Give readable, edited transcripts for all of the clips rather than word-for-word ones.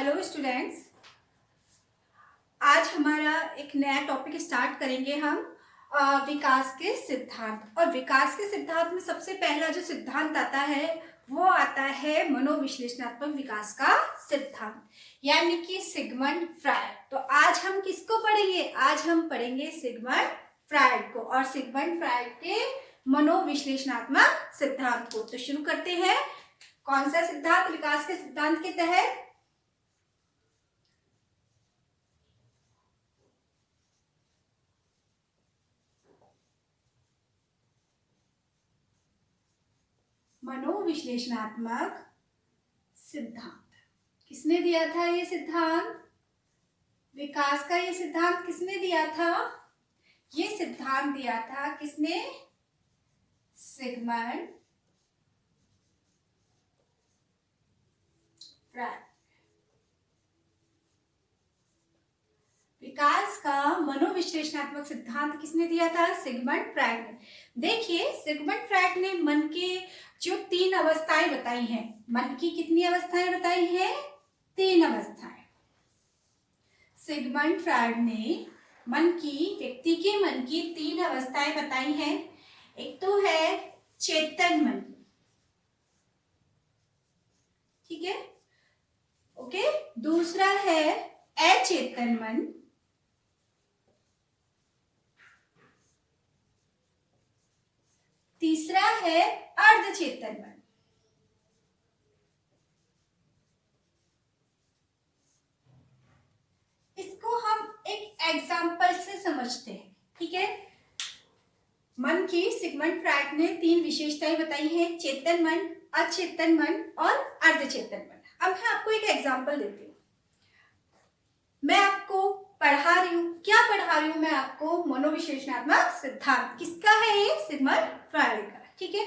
Hello students. आज हमारा एक नया टॉपिक स्टार्ट करेंगे हम विकास के सिद्धांत। और विकास के सिद्धांत में सबसे पहला जो सिद्धांत आता है वो आता है मनोविश्लेषणात्मक विकास का सिद्धांत, यानी कि सिगमंड फ्रायड। तो आज हम किसको पढ़ेंगे? आज हम पढ़ेंगे सिगमंड फ्रायड को और सिगमंड फ्रायड के मनोविश्लेषणात्मक सिद्धांत को। तो शुरू करते हैं। कौन सा सिद्धांत? विकास के सिद्धांत के तहत मनोविश्लेषणात्मक सिद्धांत किसने दिया था? ये सिद्धांत, विकास का ये सिद्धांत किसने दिया था? ये सिद्धांत दिया था किसने? Sigmund Freud. विकास का मनोविश्लेषणात्मक सिद्धांत किसने दिया था? सिगमंड फ्रायड ने। देखिए, सिगमंड फ्रायड ने मन के जो 3 अवस्थाएं बताई हैं, मन की कितनी अवस्थाएं बताई हैं? 3 अवस्थाएं। सिगमंड फ्रायड ने व्यक्ति के मन की 3 अवस्थाएं बताई हैं। एक तो है चेतन मन, ठीक है, ओके। दूसरा है अचेतन मन, तीसरा है अर्धचेतन मन। इसको हम एक एग्जाम्पल से समझते हैं, ठीक है। मन की सिगमंड फ्रायड ने 3 विशेषताएं बताई हैं, चेतन मन, अचेतन मन और अर्धचेतन मन। अब मैं आपको एक एग्जाम्पल देती हूँ। मैं आपको पढ़ा रही हूँ, क्या पढ़ा रही हूँ मैं आपको? मनोविश्लेषणात्मक सिद्धांत। किसका है ये? सिगमंड फ्रायड का, ठीक है।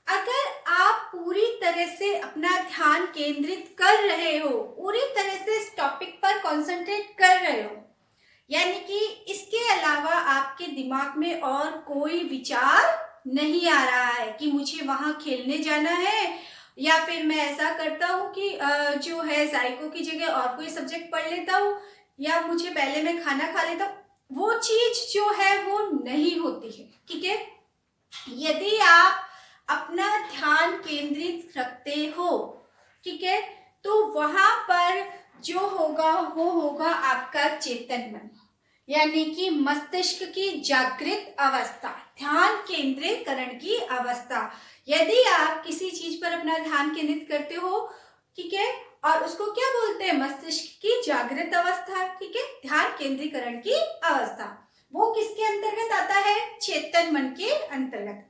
अगर आप पूरी तरह से अपना ध्यान केंद्रित कर रहे हो, पूरी तरह से इस टॉपिक पर कंसंट्रेट कर रहे हो, यानी कि इसके अलावा आपके दिमाग में और कोई विचार नहीं आ रहा है कि मुझे वहां खेलने जाना है, या फिर मैं ऐसा करता हूँ कि जो है जायकों की जगह और कोई सब्जेक्ट पढ़ लेता हूँ, या मुझे पहले मैं खाना खा लेता हूँ, वो चीज जो है वो नहीं होती है, ठीक है। यदि आप अपना ध्यान केंद्रित रखते हो, ठीक है, तो वहां पर जो होगा वो होगा आपका चेतन मन, यानी कि मस्तिष्क की जागृत अवस्था, ध्यान केंद्रित करण की अवस्था। यदि आप किसी चीज पर अपना ध्यान केंद्रित करते हो, ठीक है, और उसको क्या बोलते हैं? मस्तिष्क की जागृत अवस्था, ठीक है, ध्यान केंद्रीकरण की अवस्था। वो किसके अंतर्गत आता है? चेतन मन के अंतर्गत।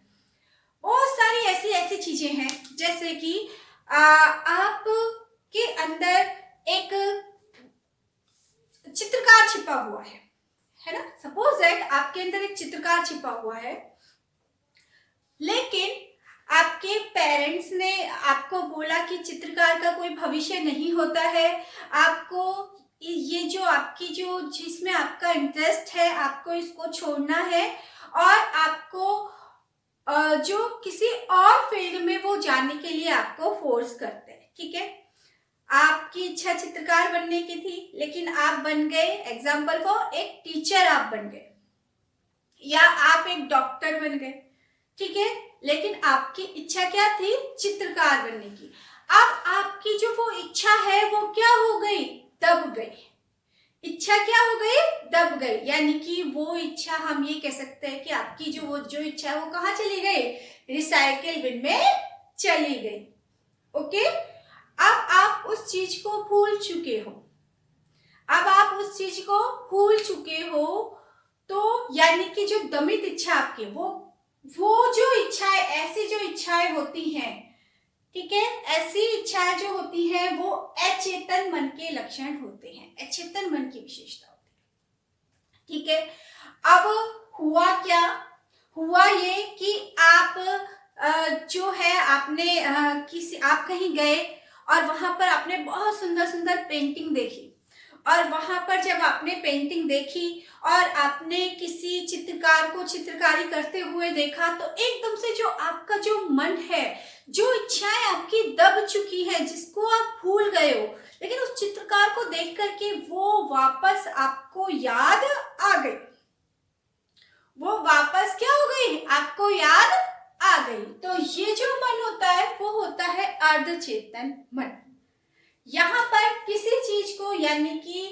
बहुत सारी ऐसी चीजें हैं, जैसे कि आप के अंदर एक चित्रकार छिपा हुआ है ना। सपोज दैट आपके अंदर एक चित्रकार छिपा हुआ है, लेकिन आपके पेरेंट्स ने आपको बोला कि चित्रकार का कोई भविष्य नहीं होता है, आपको ये जो आपकी जो जिसमें आपका इंटरेस्ट है आपको इसको छोड़ना है, और आपको जो किसी और फील्ड में वो जाने के लिए आपको फोर्स करते हैं, ठीक है। आपकी इच्छा चित्रकार बनने की थी, लेकिन आप बन गए, एग्जाम्पल फॉर एक टीचर आप बन गए, या आप एक डॉक्टर बन गए, ठीक है, लेकिन आपकी इच्छा क्या थी? चित्रकार बनने की। अब आपकी जो वो इच्छा है वो क्या हो गई? दब गई। इच्छा क्या हो गई? दब गई, यानी कि वो इच्छा हम ये कह सकते हैं कि आपकी जो इच्छा है वो कहाँ चली गई? रिसाइकिल बिन में चली गई, ओके। अब आप उस चीज को भूल चुके हो, तो यानी कि जो दमित इच्छा आपकी, वो जो इच्छाएं, ऐसी जो इच्छाएं होती हैं, ठीक है, ऐसी इच्छाएं जो होती हैं वो अचेतन मन के लक्षण होते हैं, अचेतन मन की विशेषता होती है, ठीक है। अब हुआ क्या? हुआ ये कि आप जो है आपने आप कहीं गए और वहां पर आपने बहुत सुंदर सुंदर पेंटिंग देखी, और वहां पर जब आपने पेंटिंग देखी और आपने किसी चित्रकार को चित्रकारी करते हुए देखा, तो एकदम से जो आपका जो मन है, जो इच्छाएं आपकी दब चुकी है, जिसको आप भूल गए हो, लेकिन उस चित्र करके वो वापस आपको याद आ गई, वो वापस क्या हो गई, आपको याद आ गई। तो ये जो मन होता है वो होता है अर्धचेतन मन। यहाँ पर किसी चीज को यानी कि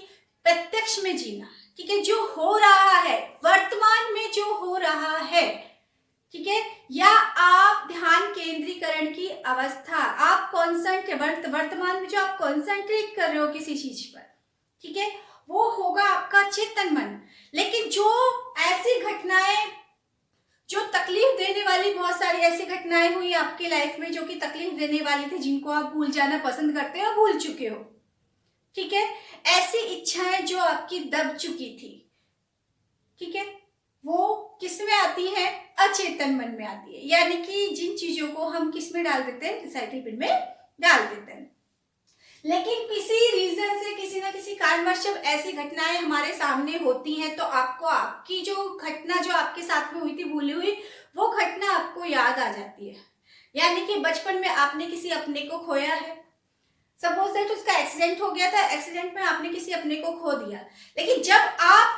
प्रत्यक्ष में जीना, ठीक है, जो हो रहा है वर्तमान में, जो हो रहा है, ठीक है, या आप ध्यान केंद्रीकरण की अवस्था, आप वर्तमान में जो आप कॉन्सेंट्रेट कर रहे हो किसी चीज पर, ठीक है, वो होगा आपका चेतन मन। लेकिन जो ऐसी घटनाएं, जो तकलीफ देने वाली, बहुत सारी ऐसी घटनाएं हुई आपकी लाइफ में जो कि तकलीफ देने वाली थी, जिनको आप भूल जाना पसंद करते हो, भूल चुके हो, ठीक है, ऐसी इच्छाएं जो आपकी दब चुकी थी, ठीक है, वो किस में आती है, अचेतन मन में आती है। यानी कि जिन चीजों को हम किस में डाल देते हैं, रिसाइकिल बिन में डाल देते हैं। लेकिन किसी रीजन से, किसी ना किसी कारणवश जब ऐसी घटनाएं हमारे सामने होती हैं तो आपको आपकी जो घटना जो आपके साथ में हुई थी, भूली हुई, वो घटना आपको याद आ जाती है। यानी कि बचपन में आपने किसी अपने को खोया है, सपोज दैट उसका एक्सीडेंट हो गया था, एक्सीडेंट में आपने किसी अपने को खो दिया। लेकिन जब आप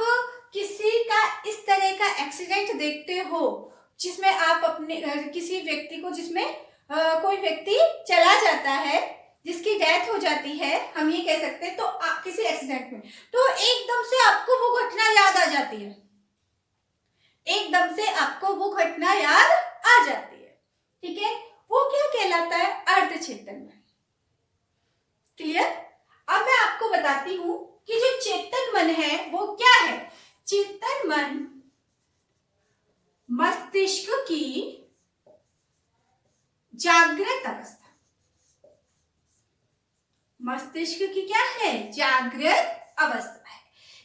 किसी का इस तरह का एक्सीडेंट देखते हो जिसमें आप अपने किसी व्यक्ति को, जिसमें कोई व्यक्ति चला जाता है, जिसकी डेथ हो जाती है, हम ये कह सकते हैं, तो किसी एक्सीडेंट में, तो एकदम से आपको वो घटना याद आ जाती है, एकदम से आपको वो घटना याद आ जाती है, ठीक है, वो क्या कहलाता है, अर्धचेतन मन। क्लियर? अब मैं आपको बताती हूं कि जो चेतन मन है वो क्या है। चेतन मन मस्तिष्क की जागृत अवस्था, मस्तिष्क की क्या है, जागृत अवस्था है।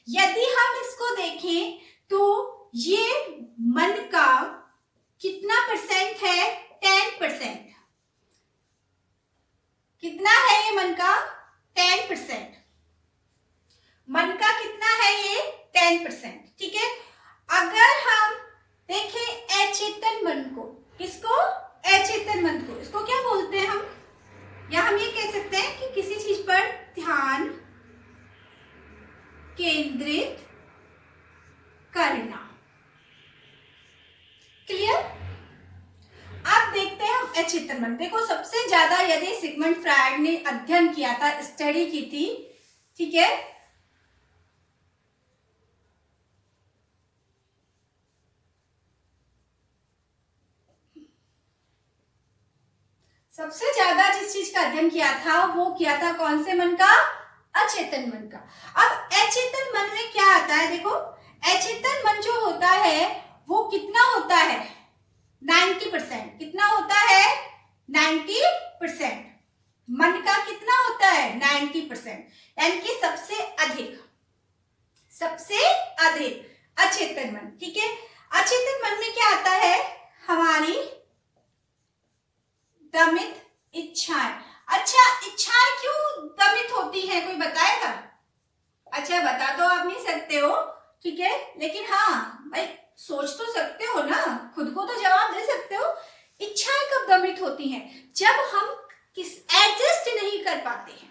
यदि हम इसको देखें तो ये मन का कितना परसेंट है, 10%। कितना है ये मन का, 10%। मन का कितना है ये, 10%, ठीक है। अगर हम देखें अचेतन मन को, किसको, अचेतन मन को, इसको क्या बोलते हैं हम, या हम ये कह सकते हैं कि किसी चीज पर ध्यान केंद्रित करना। क्लियर? अब देखते हैं हम अचेतन मन। देखो सबसे ज्यादा यदि सिगमंड फ्रायड ने अध्ययन किया था, स्टडी की थी, ठीक है, सबसे ज्यादा जिस चीज का अध्ययन किया था वो किया था कौन से मन का, अचेतन मन का। अब अचेतन मन में क्या आता है, देखो अचेतन मन जो होता है वो कितना होता है, 90%। कितना होता है, 90%। मन का कितना होता है, 90%, यानी कि सबसे अधिक अचेतन मन, ठीक है। अचेतन मन में क्या आता है, हमारी दमित इच्छाएं। अच्छा, इच्छाएं क्यों दमित होती हैं, कोई बताएगा? अच्छा, बता तो आप नहीं सकते हो, ठीक है, लेकिन हाँ भाई सोच तो सकते हो ना, खुद को तो जवाब दे सकते हो। इच्छाएं कब दमित होती हैं, जब हम एडजस्ट नहीं कर पाते हैं,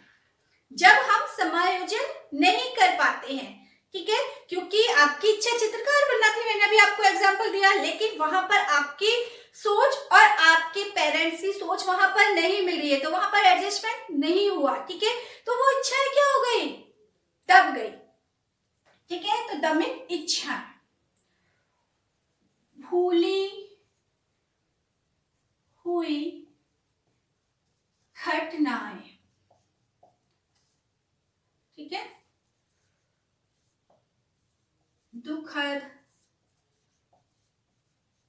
जब हम समायोजन नहीं कर पाते हैं, ठीक है, क्योंकि आपकी इच्छा चित्रकार बनना थी, मैंने अभी आपको एग्जांपल दिया, लेकिन वहां पर आपकी सोच और आपके पेरेंट्स की सोच वहां पर नहीं मिल रही है, तो वहां पर एडजस्टमेंट नहीं हुआ, ठीक है, तो वो इच्छाएं क्या हो गई, दब गई, ठीक है। तो दमित इच्छा, भूली हुई घटनाएं, ठीक है, दुखद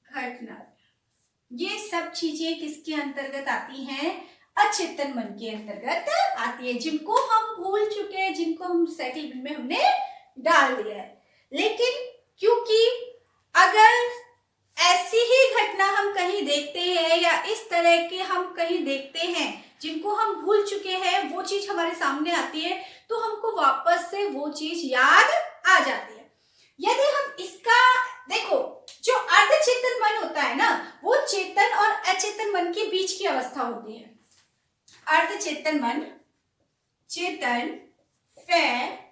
घटना, ये सब चीजें किसके अंतर्गत आती हैं, अचेतन मन के अंतर्गत आती है, जिनको हम भूल चुके हैं, जिनको हम रिसाइकिल बिन में हमने डाल दिया है। लेकिन क्योंकि अगर ऐसी ही घटना हम कहीं देखते हैं या इस तरह के हम कहीं देखते हैं जिनको हम भूल चुके हैं, वो चीज हमारे सामने आती है तो हमको वापस से वो चीज याद आ जाती है। यदि हम इसका देखो, जो अर्धचेतन मन होता है ना, वो चेतन और अचेतन मन के बीच की अवस्था होती है। अर्धचेतन मन चेतन वह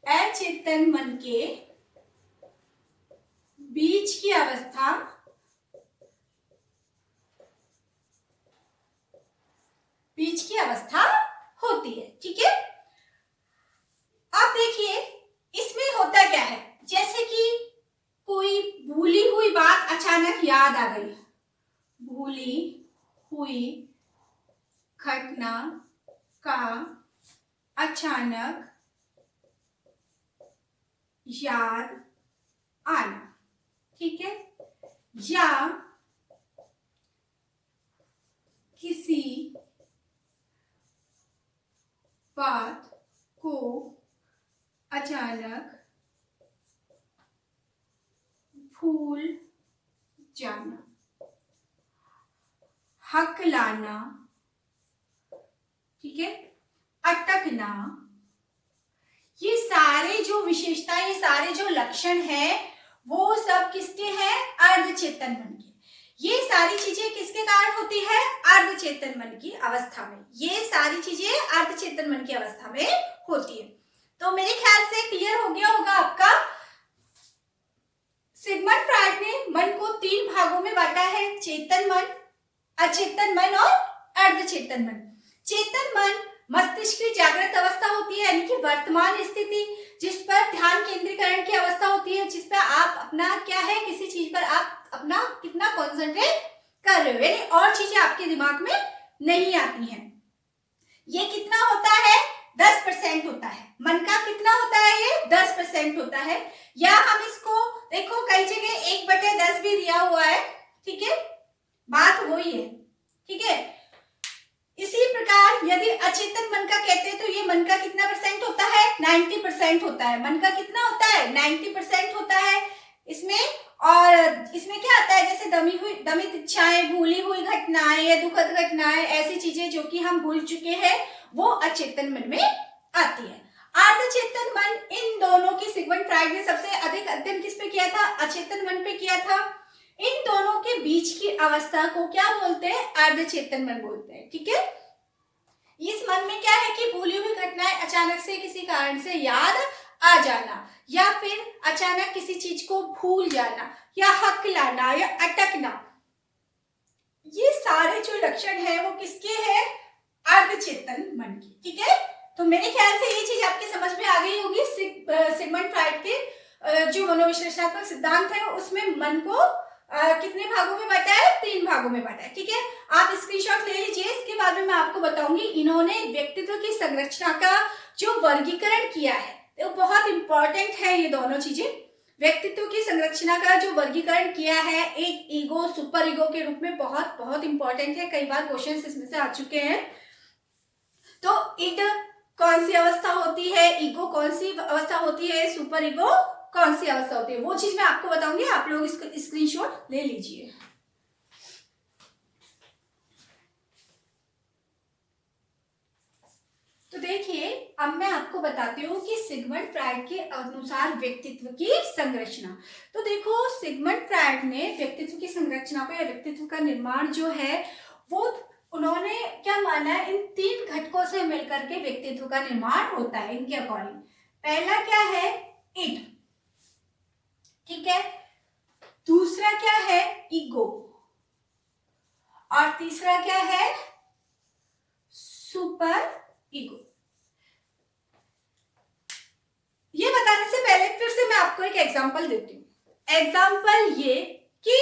अचेतन मन के बीच की अवस्था होती है। ठीक है, अब देखिए इसमें होता क्या है, जैसे कि कोई भूली हुई बात अचानक याद आ गई, भूली हुई घटना का अचानक याद आना। ठीक है, या किसी बात को अचानक भूल जाना, हकलाना, ठीक है, अटकना, ये सारे जो विशेषता, ये सारे जो लक्षण हैं वो सब किसके हैं, अर्धचेतन मन के। ये सारी चीजें किसके कारण होती है, अर्धचेतन मन की अवस्था में। ये सारी चीजें अर्धचेतन मन की अवस्था में होती है। तो मेरे ख्याल से क्लियर हो गया होगा आपका। सिगमंड फ्रायड ने मन को 3 भागों में बांटा है, चेतन मन, अचेतन मन और अर्धचेतन मन। चेतन मन मस्तिष्क की जागृत अवस्था होती है, यानी कि वर्तमान स्थिति, जिस पर ध्यान केंद्रीकरण की अवस्था होती है, जिस पर आप अपना क्या है, किसी चीज पर आप अपना कितना कॉन्सेंट्रेट कर रहे हो, यानी और चीजें आपके दिमाग में नहीं आती हैं। ये कितना होता है, 10% होता है। मन का कितना होता है, ये 10% होता है। या हम इसको देखो, कई जगह 1/10 भी दिया हुआ है। ठीक है, बात वही है। ठीक है, इसी प्रकार यदि अचेतन मन का कहते हैं तो ये मन का कितना परसेंट होता है, 90% होता है। मन का कितना होता है, 90% होता है इसमें। और इसमें क्या आता है, जैसे दमित इच्छाएं, भूली हुई घटनाएं या दुखद घटनाएं, ऐसी चीजें जो कि हम भूल चुके हैं, वो अचेतन मन में आती है। अर्धचेतन मन, इन दोनों की सिगमंड फ्रायड ने सबसे अधिक अध्ययन किस पे किया था, अचेतन मन पे किया था। इन दोनों के बीच की अवस्था को क्या बोलते हैं, अर्धचेतन मन बोलते हैं। ठीक है, इस मन में क्या है कि भूली हुई घटनाएं अचानक से किसी कारण से याद आ जाना, या फिर अचानक किसी चीज को भूल जाना, या हकलाना, या अटकना, ये सारे जो लक्षण है वो किसके हैं, अर्धचेतन मन की। ठीक है, तो मेरे ख्याल से ये चीज आपकी समझ में आ गई होगी। सिगमंड फ्रायड के जो मनोविश्लेषणात्मक सिद्धांत है उसमें मन को कितने भागों में बांटा है, 3 भागों में बांटा है। ठीक है, आप स्क्रीनशॉट ले लीजिए। इसके बाद में मैं आपको बताऊंगी इन्होंने व्यक्तित्व की संरचना का जो वर्गीकरण किया है, वो बहुत इंपॉर्टेंट है। ये दोनों चीजें, व्यक्तित्व की संरचना का जो वर्गीकरण किया है, एक ईगो, सुपर ईगो के रूप में, बहुत बहुत इंपॉर्टेंट है। कई बार क्वेश्चन इसमें से आ चुके हैं। तो इड कौन सी अवस्था होती है, ईगो कौन सी अवस्था होती है, सुपर ईगो कौन सी अवस्था होती है, वो चीज मैं आपको बताऊंगी। आप लोग इसको स्क्रीनशॉट ले लीजिए। तो देखिए, अब मैं आपको बताती हूँ कि सिगमंड फ्रायड के अनुसार व्यक्तित्व की संरचना। तो देखो, सिगमंड फ्रायड ने व्यक्तित्व की संरचना को, या व्यक्तित्व का निर्माण जो है, वो उन्होंने क्या माना है, इन 3 घटकों से मिलकर के व्यक्तित्व का निर्माण होता है इनके अकॉर्डिंग। पहला क्या है, इड। ठीक है, दूसरा क्या है, ईगो, और तीसरा क्या है, सुपर ईगो। ये बताने से पहले फिर से मैं आपको एक एग्जांपल देती हूँ। एग्जांपल ये कि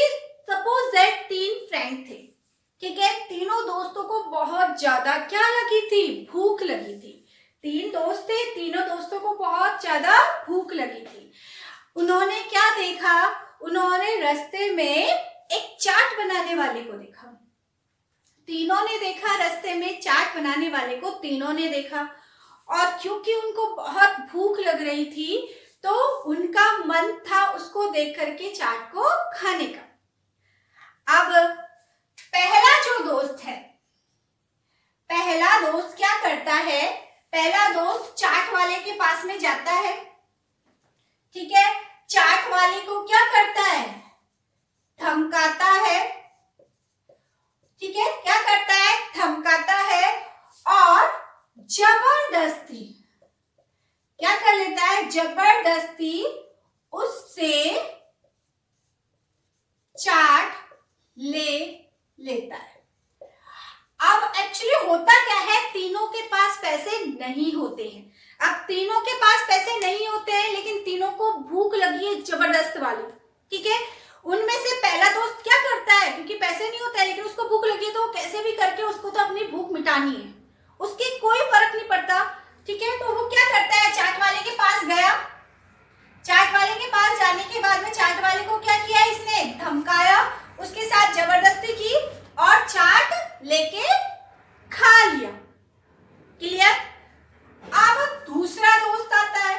सपोज दैट 3 फ्रेंड थे। ठीक है, तीनों दोस्तों को बहुत ज्यादा क्या लगी थी, भूख लगी थी। 3 दोस्त थे, तीनों दोस्तों को बहुत ज्यादा भूख लगी थी। उन्होंने क्या देखा, उन्होंने रास्ते में एक चाट बनाने वाले को देखा। तीनों ने देखा, रास्ते में चाट बनाने वाले को तीनों ने देखा, और क्योंकि उनको बहुत भूख लग रही थी तो उनका मन था उसको देख करके चाट को खाने का। अब पहला जो दोस्त है, पहला दोस्त क्या करता है, पहला दोस्त चाट वाले के पास में जाता है। ठीक है, चाट वाले को क्या करता है, धमकाता है। ठीक है, क्या करता है, धमकाता है, और जबरदस्ती उससे चाट लेता है। अब एक्चुअली होता क्या है, तीनों के पास पैसे नहीं होते हैं। अब तीनों के पास पैसे नहीं होते हैं, लेकिन तीनों को भूख लगी है जबरदस्त वाली, ठीक है। उनमें से पहला दोस्त क्या करता है, क्योंकि पैसे नहीं होते हैं लेकिन उसको भूख लगी है, तो वो कैसे भी करके उसको तो अपनी भूख मिटानी है, उसके कोई फर्क नहीं पड़ता, ठीक है। तो वो क्या करता है, चाट वाले के पास गया। चाट वाले के पास जाने के बाद में चाट वाले को क्या किया, इसने धमकाया, उसके साथ जबरदस्ती की और चाट लेके खा लिया। क्लियर। अब दूसरा दोस्त आता है।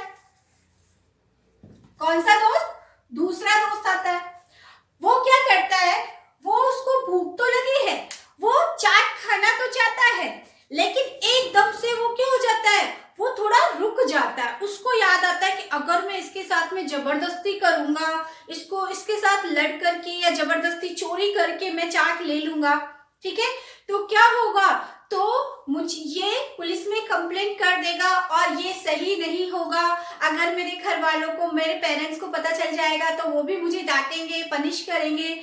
कौन सा दोस्त, दूसरा दोस्त आता है। वो क्या करता है, वो उसको भूख तो लगी है, वो चाट खाना तो चाहता है, लेकिन एकदम से वो क्या हो जाता है, वो थोड़ा रुक जाता है। उसको याद आता है कि अगर मैं इसके साथ में जबरदस्ती करूंगा, इसके साथ लड़ करके या जबरदस्ती चोरी करके मैं चाट ले लूंगा, ठीक है, तो क्या होगा, तो मुझे ये पुलिस में कंप्लेंट कर देगा और ये सही नहीं होगा। अगर मेरे घर वालों को, मेरे पेरेंट्स को पता चल जाएगा तो वो भी मुझे डांटेंगे, पनिश करेंगे,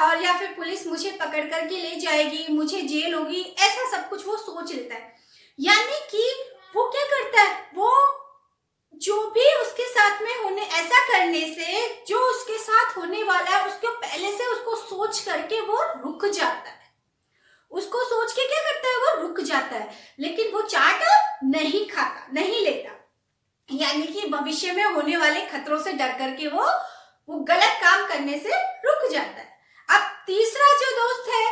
और या फिर पुलिस मुझे पकड़ करके ले जाएगी, मुझे जेल होगी, ऐसा सब कुछ वो सोच लेता है। यानी कि वो क्या करता है, वो जो भी उसके साथ में होने, ऐसा करने से जो उसके साथ होने वाला है उसको पहले से उसको सोच करके वो रुक जाता है। उसको सोच के क्या करता है, वो रुक जाता है, लेकिन वो चाट नहीं खाता, नहीं लेता। यानी कि भविष्य में होने वाले खतरों से डर करके वो गलत काम करने से रुक जाता है। अब तीसरा जो दोस्त है,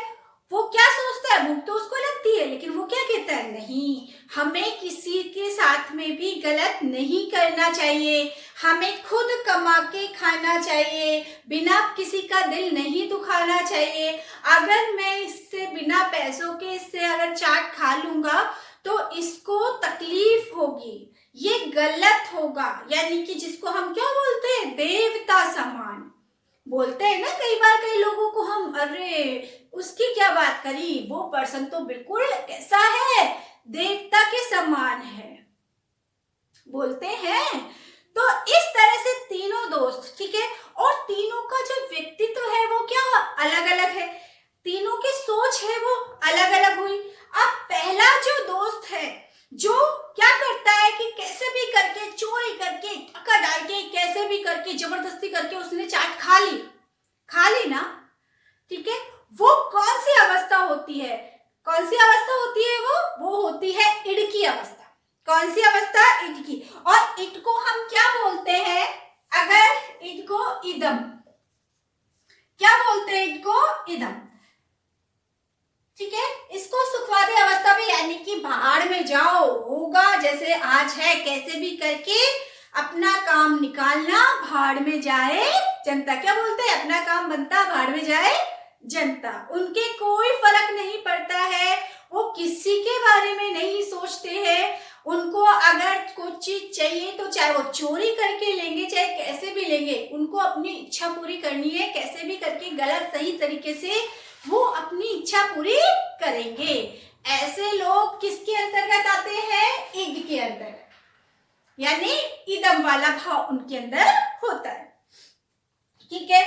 वो क्या सोचता है, भूख तो उसको लगती है, लेकिन वो क्या कहता है, नहीं, हमें किसी के साथ में भी गलत नहीं करना चाहिए, हमें खुद कमा के खाना चाहिए, बिना किसी का दिल नहीं दुखाना चाहिए। अगर मैं इससे बिना पैसों के इससे अगर चाट खा लूंगा तो इसको तकलीफ होगी, ये गलत होगा। यानी कि जिसको हम क्या बोलते हैं, देवता समान बोलते हैं ना कई बार कई लोगों को हम, अरे उसकी क्या बात करी, वो पर्सन तो बिल्कुल कैसा है, देवता के समान है, बोलते हैं। तो इस तरह से तीनों दोस्त, ठीक है, और तीनों का जो व्यक्तित्व है वो क्या अलग अलग है, तीनों की सोच है वो अलग अलग हुई। अब पहला जो दोस्त है, जो क्या करता है कि कैसे भी करके, चोरी करके, टक्कर डाल के, कैसे भी करके, जबरदस्ती करके उसने चाट खा ली ना, ठीक है। वो कौन सी अवस्था होती है, कौन सी अवस्था होती है, वो होती है ईड की अवस्था। कौन सी अवस्था, ईड की। और ईड को हम क्या बोलते हैं, अगर ईड को इदम, क्या बोलते हैं, ईड को इदम, ठीक है। इसको सुखवादी अवस्था में, यानी कि भाड़ में जाओ, होगा जैसे आज है, कैसे भी करके अपना काम निकालना, भाड़ में जाए जनता। क्या बोलते हैं, अपना काम बनता, भाड़ में जाए जनता। उनके कोई फर्क नहीं पड़ता है, वो किसी के बारे में नहीं सोचते हैं। उनको अगर कुछ चीज चाहिए तो चाहे वो चोरी करके लेंगे, चाहे कैसे भी लेंगे, उनको अपनी इच्छा पूरी करनी है, कैसे भी करके गलत सही तरीके से वो अपनी इच्छा पूरी करेंगे। ऐसे लोग किसके अंतर्गत आते हैं, ईद के अंतर्गत, यानी इदम वाला भाव उनके अंदर होता है, ठीक है।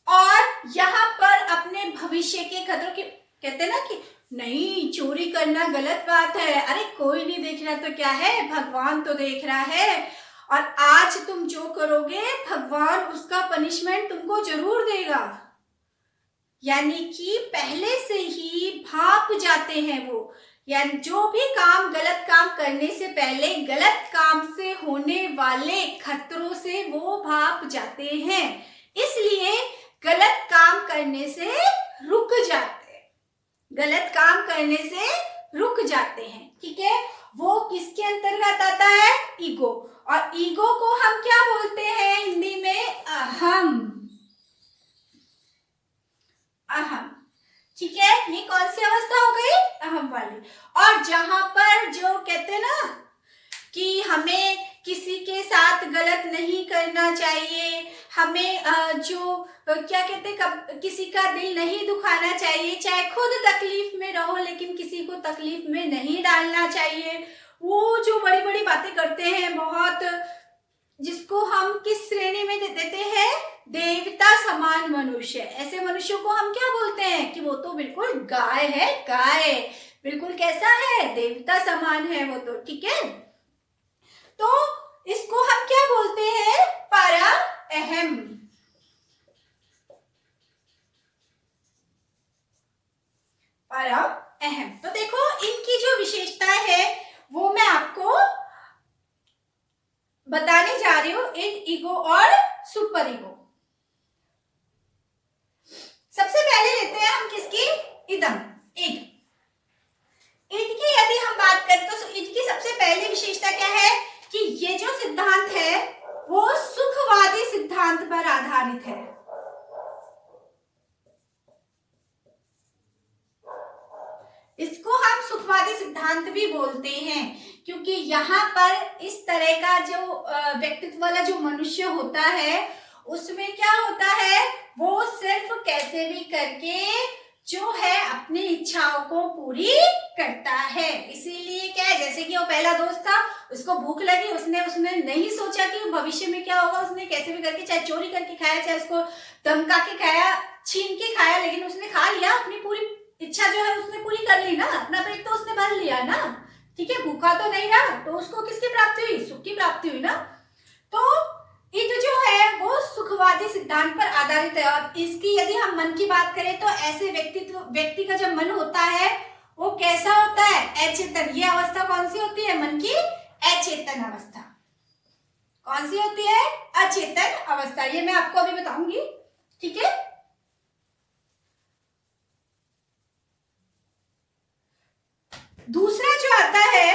और यहाँ पर अपने भविष्य के खतरों की, कहते हैं ना कि नहीं, चोरी करना गलत बात है, अरे कोई नहीं देख रहा तो क्या है, भगवान तो देख रहा है, और आज तुम जो करोगे भगवान उसका पनिशमेंट तुमको जरूर देगा। यानी कि पहले से ही भाप जाते हैं वो, यानी जो भी काम, गलत काम करने से पहले गलत काम से होने वाले खतरों से वो भाप जाते हैं, इसलिए गलत काम करने से रुक जाते हैं, गलत काम करने से रुक जाते हैं, ठीक है। वो किसके अंतर्गत आता है, ईगो। और ईगो को हम क्या बोलते हैं हिंदी में, अहम, अहम, ठीक है। ये कौन सी अवस्था हो गई, अहम वाली। और जहां पर जो कहते हैं ना कि हमें किसी के साथ गलत नहीं करना चाहिए, हमें जो क्या कहते हैं, किसी का दिल नहीं दुखाना चाहिए, चाहे खुद तकलीफ में रहो लेकिन किसी को तकलीफ में नहीं डालना चाहिए। वो जो बड़ी बड़ी बातें करते हैं, बहुत जिसको हम किस श्रेणी में देते हैं, देवता समान मनुष्य। ऐसे मनुष्यों को हम क्या बोलते हैं कि वो तो बिल्कुल गाय है, गाय बिल्कुल कैसा है, देवता समान है वो तो, ठीक है। तो इसको हम क्या बोलते हैं, para अहम। para अहम। तो देखो इनकी जो विशेषता है वो मैं आपको बताने जा रही हूं, इन ईगो और सुपर ईगो। सबसे पहले लेते हैं हम किसकी, इदम, ईद। ईद की यदि हम बात करें तो ईद की सबसे पहली विशेषता क्या है कि ये जो सिद्धांत है वो सुखवादी सिद्धांत पर आधारित है। इसको हम सुखवादी सिद्धांत भी बोलते हैं क्योंकि यहाँ पर इस तरह का जो व्यक्तित्व वाला जो मनुष्य होता है उसमें क्या होता है, वो सिर्फ कैसे भी करके जो है अपनी इच्छाओं को पूरी करता है। इसीलिए क्या है, जैसे कि वो पहला दोस्त था, उसको भूख लगी, उसने नहीं सोचा कि भविष्य में क्या होगा, उसने कैसे भी करके चाहे चोरी करके खाया, चाहे उसको धमका के खाया, छीन के खाया, लेकिन उसने खा लिया, अपनी पूरी इच्छा जो है उसने पूरी कर ली ना, अपना पेट तो उसने भर लिया ना, ठीक है, भूखा तो नहीं रहा, तो उसको किसकी प्राप्ति हुई, सुख की प्राप्ति हुई ना। तो ईद जो है वो सुखवादी सिद्धांत पर आधारित है। और इसकी यदि हम मन की बात करें तो ऐसे व्यक्ति का जब मन होता है वो कैसा होता है, अचेतन। ये अवस्था कौन सी होती है, मन की अचेतन अवस्था। कौन सी होती है, अचेतन अवस्था। ये मैं आपको अभी बताऊंगी, ठीक है। दूसरा जो आता है,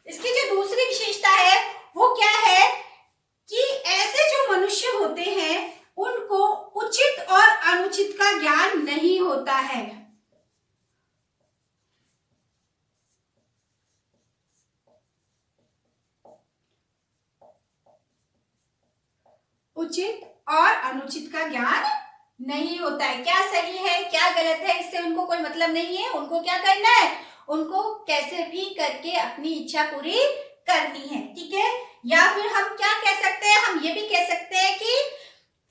इसकी जो दूसरी विशेषता है वो क्या है कि ऐसे जो मनुष्य होते हैं उनको उचित और अनुचित का ज्ञान नहीं होता है। उचित और अनुचित का ज्ञान नहीं होता है। क्या सही है क्या गलत है इससे उनको कोई मतलब नहीं है। उनको क्या करना है, उनको कैसे भी करके अपनी इच्छा पूरी करनी है, ठीक है। या फिर हम क्या कह सकते हैं, हम ये भी कह सकते हैं कि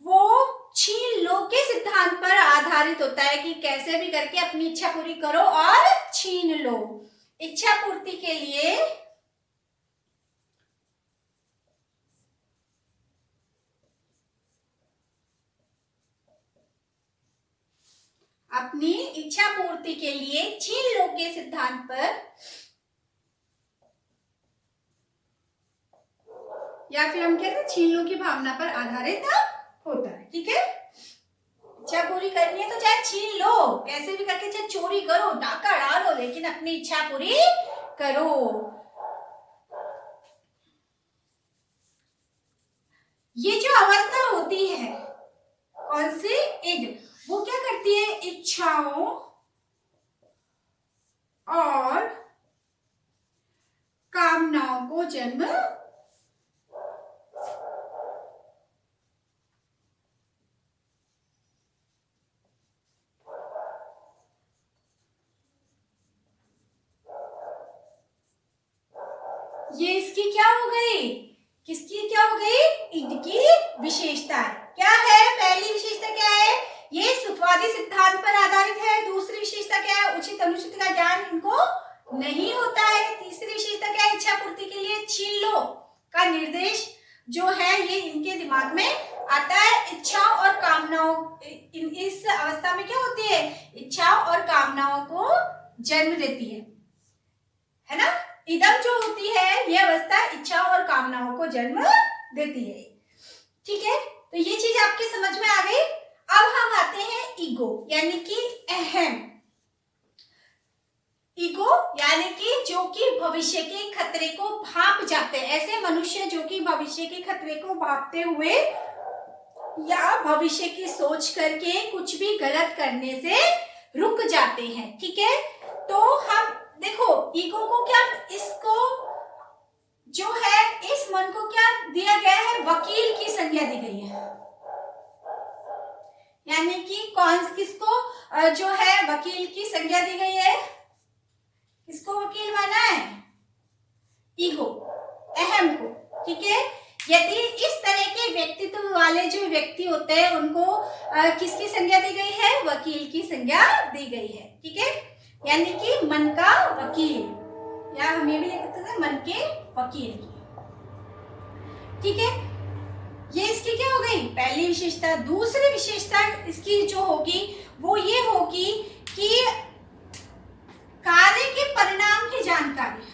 वो छीन लो के सिद्धांत पर आधारित होता है कि कैसे भी करके अपनी इच्छा पूरी करो और छीन लो। इच्छा पूर्ति के लिए अपनी इच्छा पूर्ति के लिए छीन लो के सिद्धांत पर या फिर हम कहते हैं छीन लो की भावना पर आधारित होता है, ठीक है। इच्छा पूरी करनी है तो चाहे छीन लो, कैसे भी करके चाहे चोरी करो, डाका डालो, लेकिन अपनी इच्छा पूरी करो। ये जो अवस्था होती है कौन सी, ईद, वो क्या करती है, इच्छाओं और कामनाओं को जन्म ये इसकी क्या हो गई, किसकी क्या हो गई, ईद की विशेषता है। क्या है, पहली विशेषता क्या है, ये सुखवादी सिद्धांत पर आधारित है। दूसरी विशेषता क्या है, उचित अनुचित का ज्ञान इनको नहीं होता है। तीसरी विशेषता क्या है, इच्छा पूर्ति के लिए छीन लो का निर्देश जो है ये इनके दिमाग में आता है। इच्छा और कामनाओं, इस अवस्था में क्या होती है, इच्छा और कामनाओं को जन्म देती है ना। इदम जो होती है ये अवस्था इच्छा और कामनाओं को जन्म देती है, ठीक है। तो ये चीज आपके समझ में आ गई। अब हम आते हैं ईगो यानी कि अहम। ईगो यानी कि जो कि भविष्य के खतरे को भांप जाते हैं, ऐसे मनुष्य जो कि भविष्य के खतरे को भांपते हुए या भविष्य की सोच करके कुछ भी गलत करने से रुक जाते हैं, ठीक है। तो हम देखो ईगो को क्या, इसको जो है इस मन को क्या दिया गया है, वकील की संज्ञा दी गई है। यानी कि कौन किसको जो है वकील की संज्ञा दी गई है, किसको वकील माना है, ईगो, अहम को। ठीक है। यदि इस तरह के व्यक्तित्व वाले जो व्यक्ति होते हैं उनको किसकी संज्ञा दी गई है? वकील की संज्ञा दी गई है। ठीक है, यानी कि मन का वकील, या हम ये भी लिख सकते हैं मन के वकील की। ठीक है, ये इसकी क्या हो गई? पहली विशेषता। दूसरी विशेषता इसकी जो होगी वो ये होगी कि कार्य के परिणाम की जानकारी।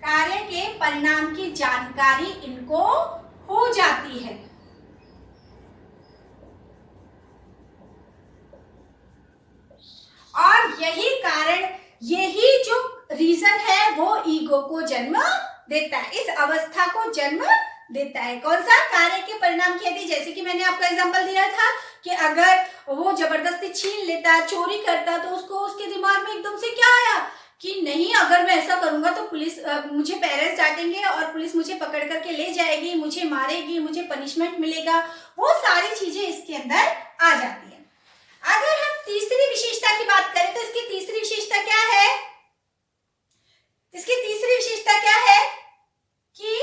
कार्य के परिणाम की जानकारी इनको हो जाती है। और यही कारण, यही जो रीजन है वो ईगो को जन्म देता है, इस अवस्था को जन्म देता है। कौन सा? कार्य के परिणाम की। यदि जैसे कि मैंने आपको एग्जांपल दिया था कि अगर वो जबरदस्ती छीन लेता, चोरी करता, तो उसको उसके दिमाग में एकदम से क्या आया कि नहीं, अगर मैं ऐसा करूंगा तो पुलिस मुझे पेरेंट्स डांटेंगे और पुलिस मुझे पकड़ करके ले जाएगी, मुझे मारेगी, मुझे पनिशमेंट मिलेगा। वो सारी चीजें इसके अंदर आ जाती है। अगर हम तीसरी विशेषता की बात करें तो इसकी तीसरी विशेषता क्या है? इसकी तीसरी विशेषता क्या है कि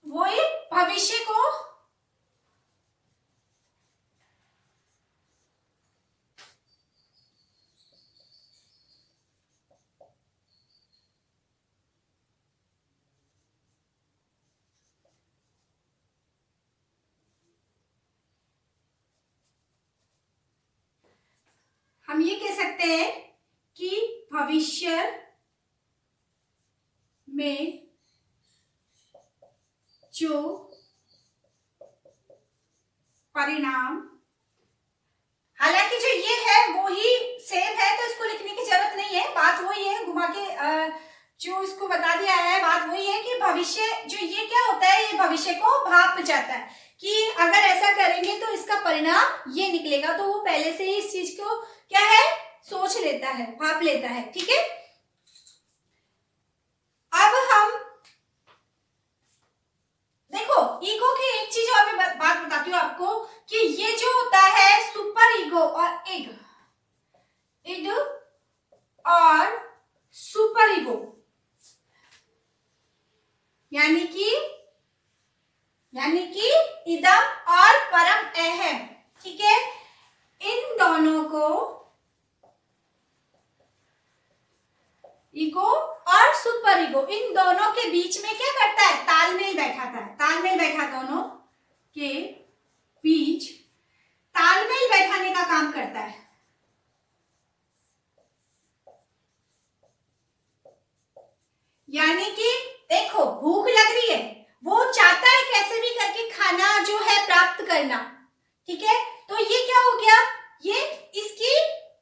वो भविष्य को हम ये कह सकते हैं कि भविष्य में जो परिणाम, हालांकि जो ये है वो ही सेम है तो इसको लिखने की जरूरत नहीं है, बात वही है, घुमा के जो इसको बता दिया है, बात वही है कि भविष्य जो ये क्या होता है, ये भविष्य को भाप जाता है कि अगर ऐसा करेंगे तो इसका परिणाम ये निकलेगा, तो वो पहले से ही इस चीज को क्या है, सोच लेता है, भाप लेता है। ठीक है, अब हम देखो ईगो की एक चीज और मैं बात बताती हूँ आपको कि ये जो होता है सुपर ईगो और इड और सुपर ईगो, यानी कि इदम और परम अहम। ठीक है, इन दोनों को, ईगो और सुपर ईगो, इन दोनों के बीच में क्या करता है? तालमेल बैठाता है। तालमेल बैठा दोनों के बीच तालमेल बैठाने का काम करता है। यानी कि देखो भूख लग रही है, वो चाहता है कैसे भी करके खाना जो है प्राप्त करना। ठीक है, तो ये क्या हो गया? ये इसकी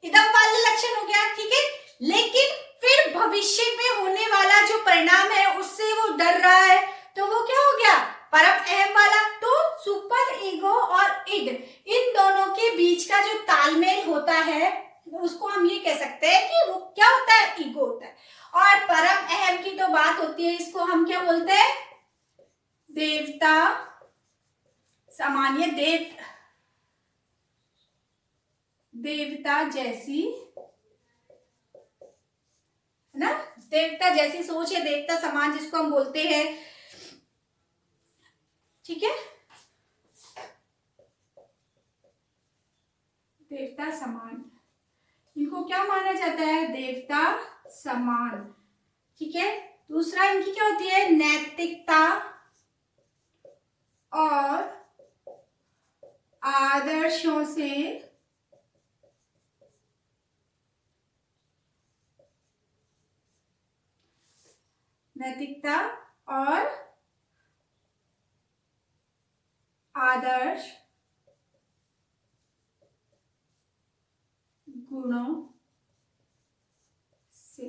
इदम वाला लक्षण हो गया। ठीक है, लेकिन फिर भविष्य में होने वाला जो परिणाम है उससे वो डर रहा है, तो वो क्या हो गया? परम अहम वाला। तो सुपर ईगो और इड, इन दोनों के बीच का जो तालमेल होता है उसको हम ये कह सकते हैं कि वो क्या होता है? ईगो होता है। और परम अहम की तो बात होती है, इसको हम क्या बोलते हैं? देवता सामान्य, देवता जैसी, है ना, देवता जैसी सोच है, देवता समान जिसको हम बोलते हैं। ठीक है, देवता समान, इनको क्या माना जाता है? देवता समान। ठीक है, दूसरा इनकी क्या होती है? नैतिकता और आदर्शों से नैतिकता और आदर्श गुणों से।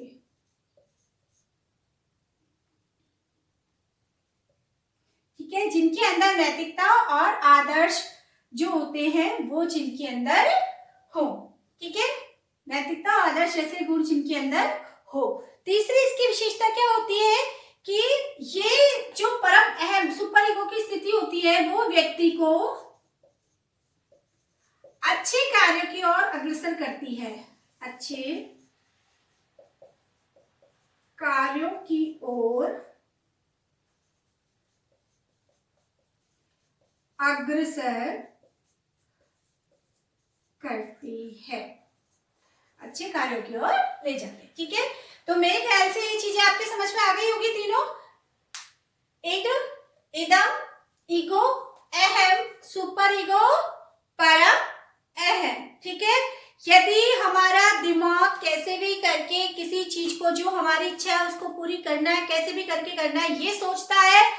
ठीक है, जिनके अंदर नैतिकता और आदर्श जो होते हैं वो जिनके अंदर हो। ठीक है, नैतिकता और आदर्श जैसे गुण जिनके अंदर हो। तीसरी इसकी विशेषता क्या होती है कि ये जो परम अहम सुपर ईगो की स्थिति होती है वो व्यक्ति को अच्छे कार्यों की ओर अग्रसर करती है, अच्छे कार्यों की ओर अग्रसर करती है, अच्छे कार्यों की ओर ले जाते हैं। ठीक है, तो मेरे ख्याल से ये चीजें आपके समझ में आ गई होगी तीनों। इड, इदम, ईगो, अहम, सुपर ईगो, परम अहम। ठीक है, यदि हमारा दिमाग कैसे भी करके किसी चीज को, जो हमारी इच्छा है उसको पूरी करना है, कैसे भी करके करना है, ये सोचता है,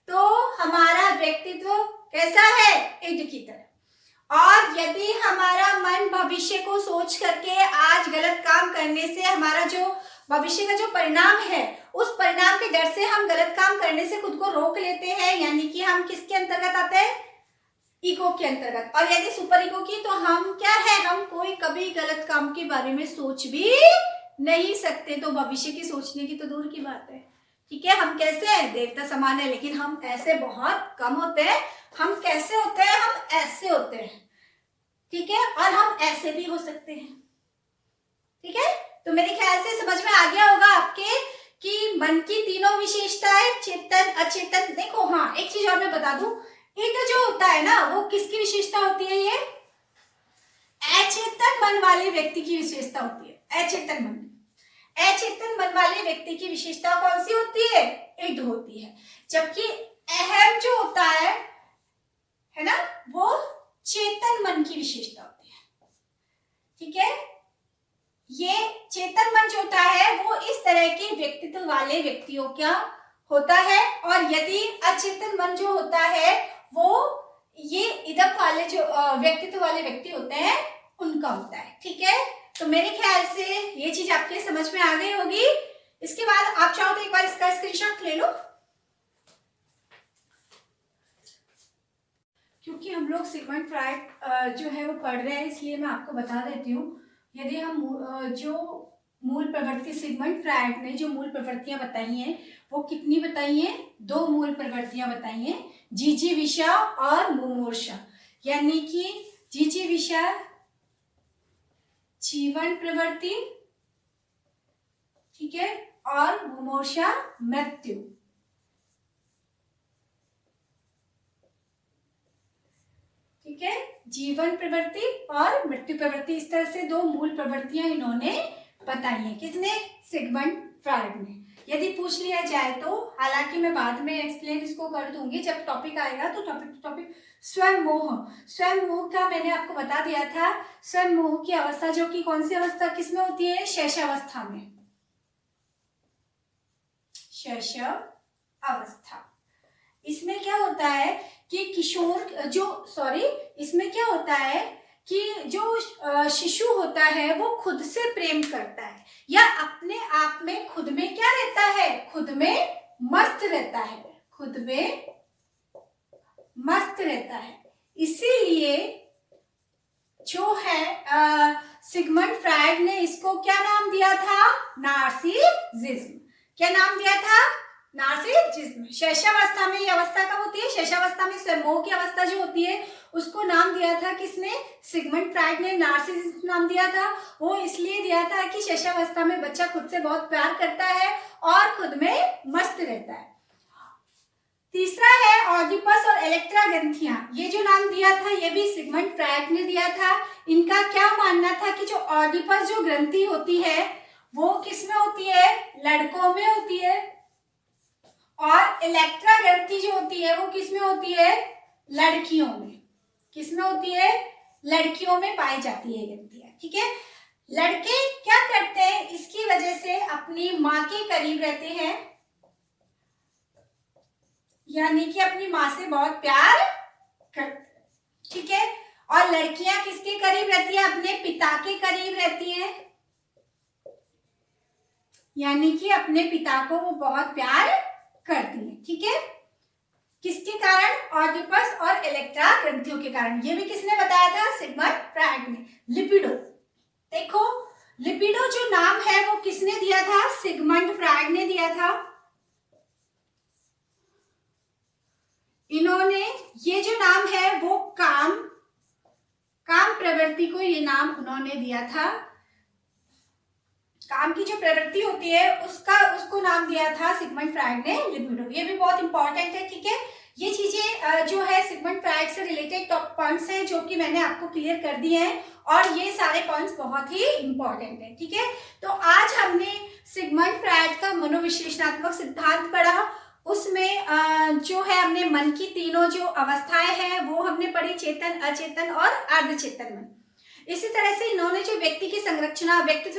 तो हमारा व्यक्तित्व कैसा है, इड की तरह। और यदि हमारा मन भविष्य को सोच करके आज गलत काम करने से हमारा जो भविष्य का जो परिणाम है, उस परिणाम के डर से हम गलत काम करने से खुद को रोक लेते हैं, यानी कि हम किसके अंतर्गत आते हैं, ईगो के अंतर्गत। और यदि सुपर ईगो की, तो हम क्या है, हम कोई कभी गलत काम के बारे में सोच भी नहीं सकते, तो भविष्य की सोचने की तो दूर की बात है। ठीक है, हम कैसे हैं, देवता समान है, लेकिन हम ऐसे बहुत कम होते हैं। हम कैसे होते हैं, हम ऐसे होते हैं। ठीक है, और हम ऐसे भी हो सकते हैं। ठीक है, तो मेरे ख्याल से समझ में आ गया होगा आपके कि मन की तीनों विशेषताएं, चेतन, अचेतन। देखो, हाँ, एक चीज और मैं बता दूं, इड जो होता है ना, वो किसकी विशेषता होती है, ये अचेतन मन वाले व्यक्ति की विशेषता होती है। अचेतन मन वाले व्यक्ति की विशेषता कौन सी होती है, इड होती है। जबकि अहम जो होता है ना, वो चेतन मन की विशेषता होती है। ठीक है, ये चेतन मन जो होता है वो इस तरह के व्यक्तित्व वाले व्यक्तियों का होता है, और यदि अचेतन मन जो होता है वो ये इदम वाले जो व्यक्तित्व वाले व्यक्ति होते हैं उनका होता है। ठीक है, तो मेरे ख्याल से ये चीज आपके समझ में आ गई होगी। इसके बाद आप चाहो तो एक बार इसका स्क्रीनशॉट ले लो, क्योंकि हम लोग सिगमंड फ्रायड जो है वो पढ़ रहे हैं, इसलिए मैं आपको बता देती हूँ। यदि हम जो मूल प्रवृत्ति सिगमंड फ्रायड ने जो मूल प्रवृत्तियां बताई हैं, वो कितनी बताई हैं, 2 मूल प्रवृत्तियां बताई हैं, जिजीविषा और मुमूर्षा। यानी कि जिजीविषा जीवन प्रवृत्ति, ठीक है, और मुमूर्षा मृत्यु। ठीक है, जीवन प्रवृत्ति और मृत्यु प्रवृत्ति, इस तरह से 2 मूल प्रवृत्तियां इन्होंने बताई हैं। किसने, सिगमंड फ्रायड ने। यदि पूछ लिया जाए तो, हालांकि मैं बाद में एक्सप्लेन इसको कर दूंगी जब टॉपिक आएगा, तो टॉपिक स्वयं मोह का मैंने आपको बता दिया था। स्वयं मोह की अवस्था, जो कि कौन सी अवस्था किसमें होती है, शैशवावस्था में, शैशव अवस्था। इसमें क्या होता है कि इसमें क्या होता है कि जो शिशु होता है वो खुद से प्रेम करता है, या अपने आप में खुद में क्या रहता है, खुद में मस्त रहता है, खुद में मस्त रहता है। इसीलिए जो है सिगमंड फ्रायड ने इसको क्या नाम दिया था, नार्सिसिज्म। क्या नाम दिया था, नार्सिसिज्म। शैशवावस्था में ये अवस्था कब होती है, शैशवावस्था में स्वयंमोह की अवस्था जो होती है उसको नाम दिया था किसने, सिगमंड फ्रायड ने नार्सिसिज्म नाम दिया था। वो इसलिए दिया था कि शैशवावस्था में बच्चा खुद से बहुत प्यार करता है और खुद में मस्त रहता है। तीसरा है ऑडिपस और इलेक्ट्रा ग्रंथियां। ये जो नाम दिया था ये भी सिगमंड फ्रायड ने दिया था। इनका क्या मानना था कि जो ऑडिपस जो ग्रंथि होती है वो किसमें होती है, लड़कों में होती है, और इलेक्ट्रा ग्रंथि जो होती है वो किसमें होती है, लड़कियों में। किसमें होती है, लड़कियों में पाई जाती है ग्रंथियां। ठीक है, लड़के क्या करते हैं, इसकी वजह से अपनी माँ के करीब रहते हैं, यानी कि अपनी माँ से बहुत प्यार करते। ठीक है, और लड़कियां किसके करीब रहती है, अपने पिता के करीब रहती हैं, यानी कि अपने पिता को वो बहुत प्यार करती है। ठीक है, किसके कारण, ऑडिपस और इलेक्ट्रा ग्रंथियों के कारण। ये भी किसने बताया था, सिगमंड फ्रायड ने। लिपिडो, देखो लिपिडो जो नाम है वो किसने दिया था, सिगमंड फ्रायड ने दिया था। इन्होंने ये जो नाम है वो काम प्रवृत्ति को ये नाम उन्होंने दिया था। काम की जो प्रवृत्ति होती है उसको नाम दिया था सिगमंड फ्रायड ने लिबिडो। ये भी बहुत इंपॉर्टेंट है, ठीक है। ये चीजें जो है सिगमंड फ्रायड से रिलेटेड टॉप पॉइंट्स हैं जो कि मैंने आपको क्लियर कर दिए हैं, और ये सारे पॉइंट्स बहुत ही इंपॉर्टेंट है, ठीक है। तो आज हमने सिगमंड फ्रायड का मनोविश्लेषणात्मक सिद्धांत पढ़ा। उसमें जो है हमने मन की तीनों जो अवस्थाएं हैं वो हमने पढ़ी, चेतन, अचेतन और अर्धचेतन मन। इसी तरह से इन्होंने जो व्यक्तित्व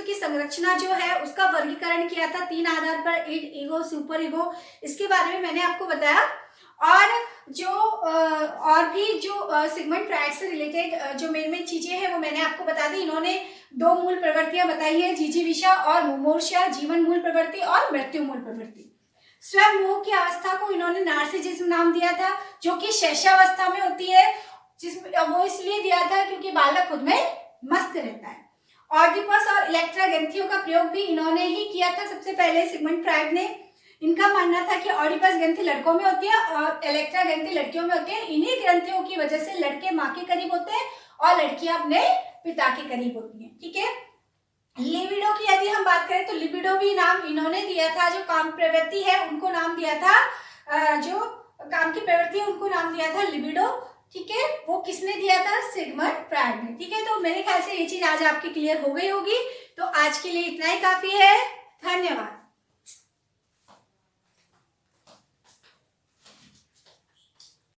की संरचना जो है उसका वर्गीकरण किया था 3 आधार पर, ईगो, सुपर ईगो, इसके बारे में मैंने आपको बताया। और जो और भी जो सिगमंड फ्रायड से रिलेटेड जो मेन चीजें हैं वो मैंने आपको बता दी। इन्होंने 2 मूल प्रवृत्तियां बताई है, जिजीविषा और मुमूर्षा, जीवन मूल प्रवृत्ति और मृत्यु मूल प्रवृत्ति। स्वयं मोह की अवस्था को इन्होंने नार्सिसिज्म नाम दिया था, जो कि शैशवावस्था में होती है, जिसमें वो इसलिए दिया था क्योंकि बालक खुद में मस्त रहता है। ऑडिपस और इलेक्ट्रा ग्रंथियों का प्रयोग भी इन्होंने ही किया था सबसे पहले सिगमंड फ्रायड ने। इनका मानना था कि ऑडिपस ग्रंथि लड़कों में होती है और इलेक्ट्रा ग्रंथि लड़कियों में होती है। इन्हीं ग्रंथियों की वजह से लड़के माँ के करीब होते हैं और लड़कियां अपने पिता के करीब होती हैं, ठीक है। लिबिडो की यदि हम बात करें तो लिबिडो भी नाम इन्होंने दिया था, जो काम प्रवृत्ति है उनको नाम दिया था, जो काम की प्रवृत्ति है उनको नाम दिया था लिबिडो, ठीक है। वो किसने दिया था? सिगमंड फ्रायड ने, ठीक है। तो मेरे ख्याल से ये चीज आज आपकी क्लियर हो गई होगी। तो आज के लिए इतना ही काफी है। धन्यवाद।